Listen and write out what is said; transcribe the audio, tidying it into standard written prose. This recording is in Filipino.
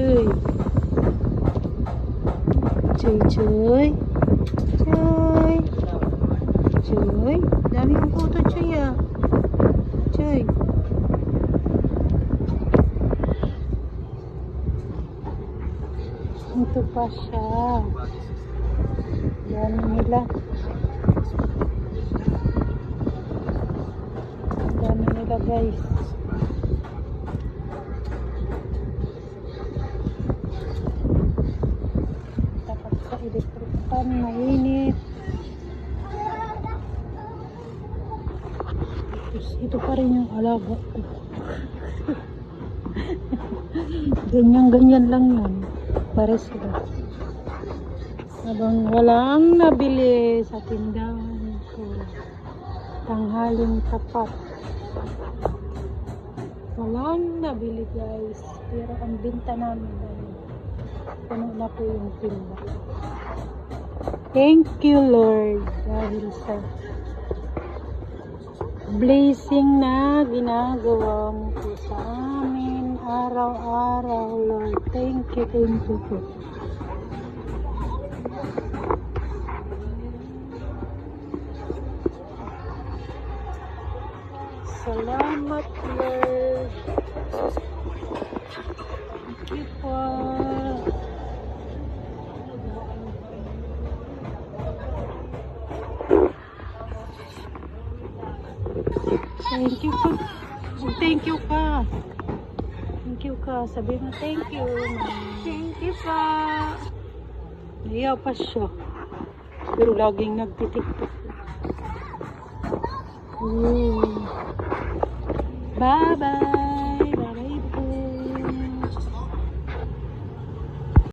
Chuy. Chuy, Chuy. Chuy. Chuy. Dami yung puto, Chuy ah. Chuy. Ito pa siya. Dami nila. Dami nila guys. Dapat sa electric fan, mainit. Ito pa rin yung alaga ko. Ganyan-ganyan lang yan. Pare sila. Habang walang nabili sa tindahan ko. Tanghaling tapat. Walang nabili guys. Pero ang binta namin ay puno na po yung tinda. Thank you Lord. Dahil sa blessing na ginagawa mo po sa amin araw-araw Lord. Thank you po. Salamat Lord. Thank you po. Thank you po. Thank you ka. Thank you ka. Sabi mo thank you. Thank you pa. Ayaw pa siya. Pero laging nagtitiktok. Bye bye.